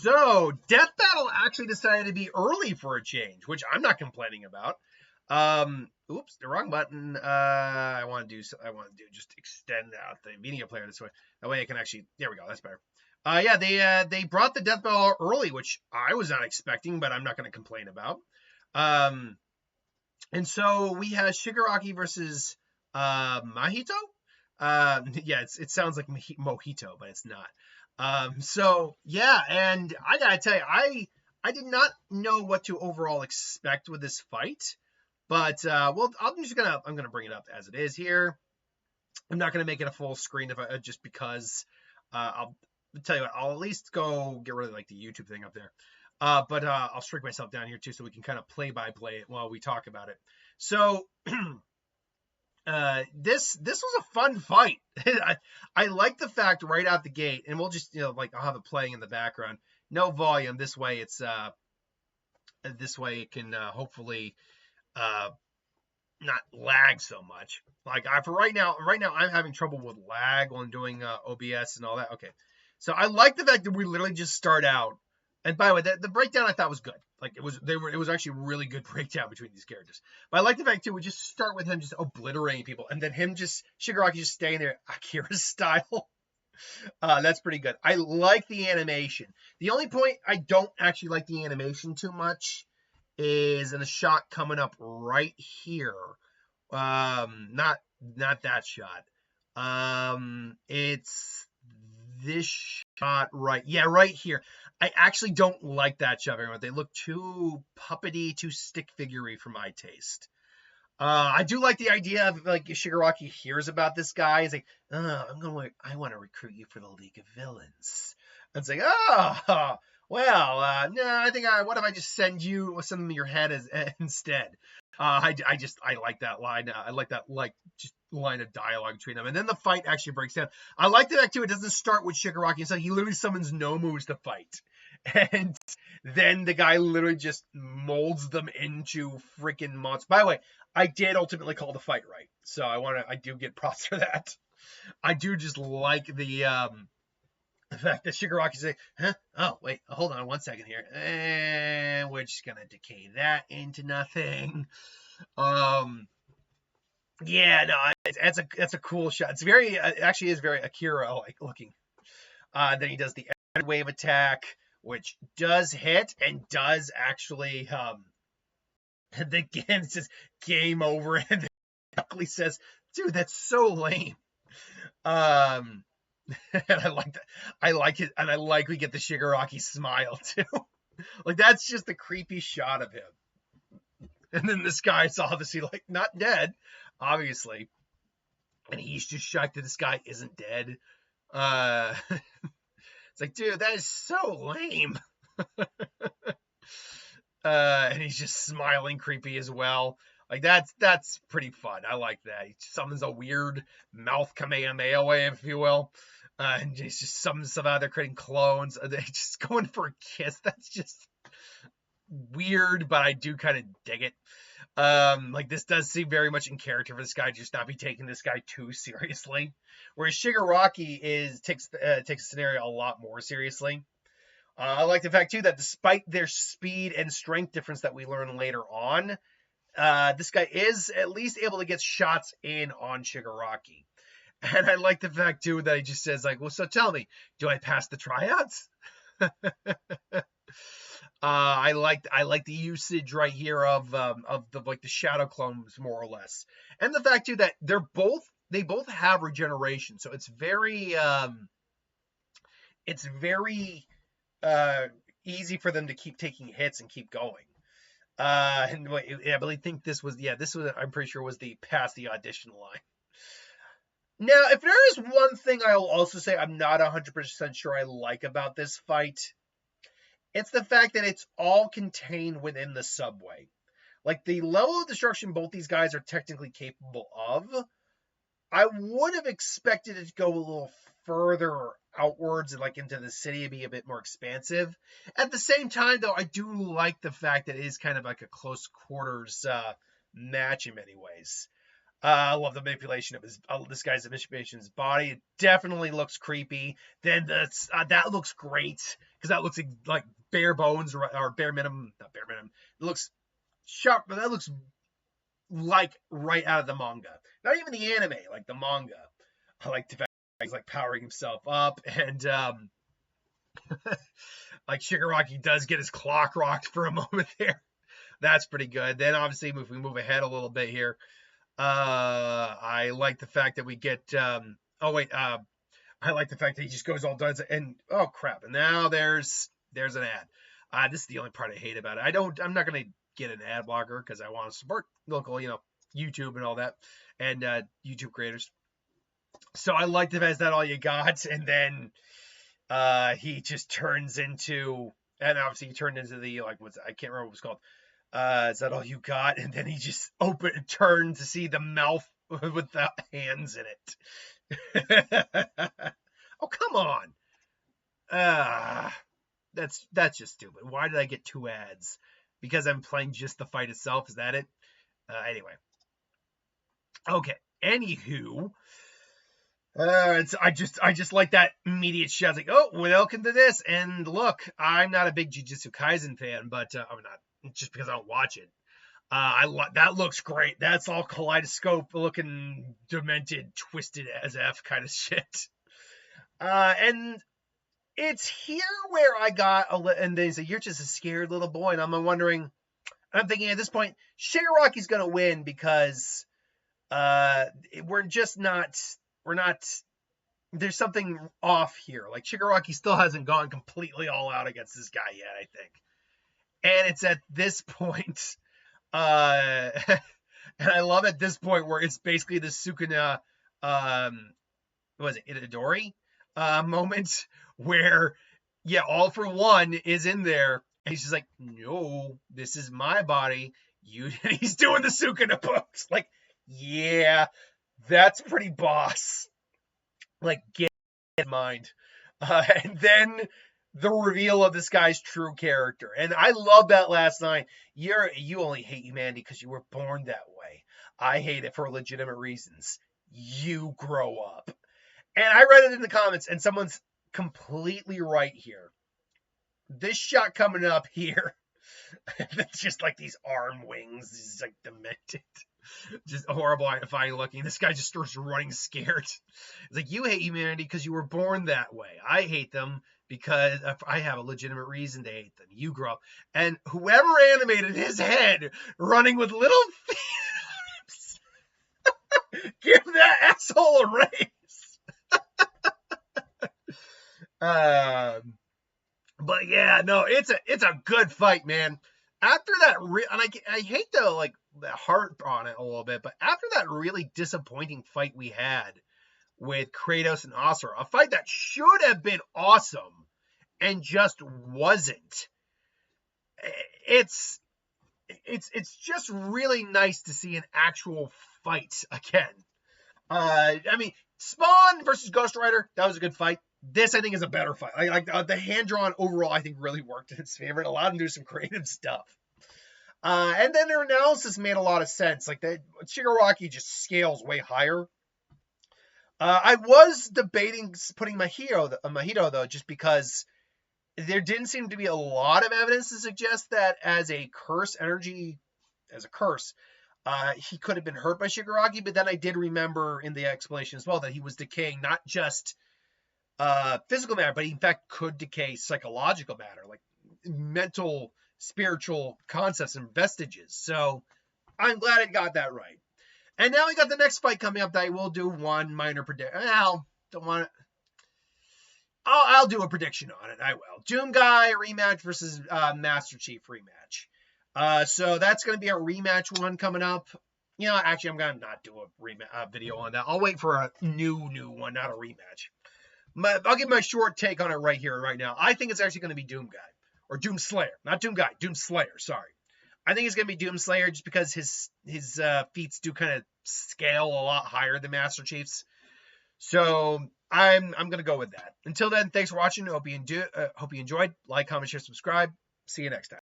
So, Death Battle actually decided to be early for a change, which I'm not complaining about. Oops, the wrong button. I want to do just extend out the media player this way. That way I can actually. There we go. That's better. Yeah, they brought the Death Battle early, which I was not expecting, but I'm not going to complain about. And so we have Shigaraki versus Mahito. Yeah, it sounds like Mojito, but it's not. So yeah, and I gotta tell you, I did not know what to overall expect with this fight, but well, I'm gonna bring it up as it is here. I'm not gonna make it a full screen just because I'll tell you what, I'll at least go get rid of like the YouTube thing up there. But I'll shrink myself down here too, so we can kind of play by play it while we talk about it. So this was a fun fight. I like the fact right out the gate, and we'll just like I'll have it playing in the background, no volume. This way it can hopefully not lag so much. Like for right now I'm having trouble with lag when doing OBS and all that. Okay, so I like the fact that we literally just start out. And by the way, the breakdown I thought was good. Like it was actually a really good breakdown between these characters. But I like the fact too, we just start with him just obliterating people, and then Shigaraki just staying there Akira style. That's pretty good. I like the animation. The only point I don't actually like the animation too much is in the shot coming up right here. Not that shot. It's this shot right. Yeah, right here. I actually don't like that shot very much. They look too puppety, too stick figurey for my taste. I do like the idea of like Shigaraki hears about this guy. He's like, I want to recruit you for the League of Villains. And it's like, oh, well, no, I think what if I just send them in your head instead? I like that line. I like that just line of dialogue between them. And then the fight actually breaks down. I like the fact too, it doesn't start with Shigaraki. So he literally summons Nomus to fight. And then the guy literally just molds them into freaking monsters. By the way, I did ultimately call the fight right. So I do get props for that. I do just like the fact that Shigaraki's like, huh? Oh, wait, hold on 1 second here. And we're just gonna decay that into nothing. Yeah, no, that's a cool shot. It's very, it actually is very Akira-like looking. Then he does the wave attack, which does hit and does actually, again, it says game over, and Buckley says, dude, that's so lame. And I like that. I like it, and I like we get the Shigaraki smile too. Like that's just the creepy shot of him. And then this guy's obviously like not dead, obviously, and he's just shocked that this guy isn't dead. It's like, dude, that is so lame. And he's just smiling creepy as well. Like that's pretty fun. I like that. He summons a weird mouth Kamehameha wave, if you will. And he just summons some out there creating clones. They're just going for a kiss. That's just weird, but I do kind of dig it. Like this does seem very much in character for this guy, just not be taking this guy too seriously. Whereas Shigaraki takes the scenario a lot more seriously. I like the fact too that despite their speed and strength difference that we learn later on, this guy is at least able to get shots in on Shigaraki. And I like the fact too that he just says like, well, so tell me, do I pass the tryouts? I like the usage right here of the shadow clones more or less, and the fact too that they both have regeneration, so it's very easy for them to keep taking hits and keep going. And I believe I'm pretty sure was the pass the audition line. Now, if there is one thing I'll also say I'm not 100% sure I like about this fight, it's the fact that it's all contained within the subway. Like, the level of destruction both these guys are technically capable of, I would have expected it to go a little further outwards and like into the city and be a bit more expansive. At the same time, though, I do like the fact that it is kind of like a close quarters match in many ways. I love the manipulation of this guy's manipulation of his body. It definitely looks creepy. Then that looks great because that looks like bare bones or bare minimum, not bare minimum. It looks sharp, but that looks like right out of the manga. Not even the anime, like the manga. I like the fact he's like powering himself up, and like Shigaraki does get his clock rocked for a moment there. That's pretty good. Then obviously if we move ahead a little bit here, I like the fact that we get I like the fact that he just goes all done and oh crap, and now there's an ad. This is the only part I hate about it. I'm not gonna get an ad blocker because I want to support local, YouTube and all that, and YouTube creators. So I like the fact that all you got, and then he just turns into, and obviously he turned into the I can't remember what it was called. Is that all you got? And then he just turned to see the mouth with the hands in it. Oh, come on. That's just stupid. Why did I get 2 ads? Because I'm playing just the fight itself. Is that it? Anyway. Okay. Anywho. I just like that immediate shot. Like, oh, welcome to this. And look, I'm not a big Jujutsu Kaisen fan, but I'm not just because I don't watch it. That looks great. That's all kaleidoscope looking, demented, twisted as F kind of shit. And it's here where I got and they say, you're just a scared little boy. And I'm wondering, I'm thinking at this point, Shigaraki's going to win because there's something off here. Like Shigaraki still hasn't gone completely all out against this guy yet, I think. And it's at this point, and I love at this point where it's basically the Sukuna, Itadori moment where, yeah, All For One is in there, and he's just like, no, this is my body. He's doing the Sukuna pose. Like, yeah, that's pretty boss. Like, get in mind. And then the reveal of this guy's true character. And I love that last line. You only hate humanity because you were born that way. I hate it for legitimate reasons. You grow up. And I read it in the comments, and someone's completely right here. This shot coming up here, it's just like these arm wings. This is like demented. Just horrible, horrifying looking. This guy just starts running scared. It's like, you hate humanity because you were born that way. I hate them because I have a legitimate reason to hate them. You grow up. And whoever animated his head running with little feet, give that asshole a raise. But yeah, no, it's a good fight, man. After that, and I hate the heart on it a little bit, but after that really disappointing fight we had with Kratos and Asura, a fight that should have been awesome and just wasn't. It's just really nice to see an actual fight again. I mean, Spawn versus Ghost Rider, that was a good fight. This, I think, is a better fight. The hand-drawn overall, I think, really worked in its favor. It allowed him to do some creative stuff. And then their analysis made a lot of sense. Like, Shigaraki just scales way higher. I was debating putting Mahito, though, just because there didn't seem to be a lot of evidence to suggest that as a curse, he could have been hurt by Shigaraki. But then I did remember in the explanation as well that he was decaying not just physical matter, but he in fact could decay psychological matter, like mental, spiritual concepts and vestiges. So I'm glad it got that right. And now we got the next fight coming up that I will do one minor prediction. I'll do a prediction on it. I will. Doom Guy rematch versus Master Chief rematch. So that's going to be a rematch one coming up. Actually, I'm going to not do a video on that. I'll wait for a new one, not a rematch. I'll give my short take on it right here, right now. I think it's actually going to be Doom Guy. Or Doom Slayer. Not Doom Guy. Doom Slayer, sorry. I think it's going to be Doom Slayer just because his feats do kind of scale a lot higher than Master Chief's. So I'm going to go with that. Until then, thanks for watching. Hope you enjoyed. Like, comment, share, subscribe. See you next time.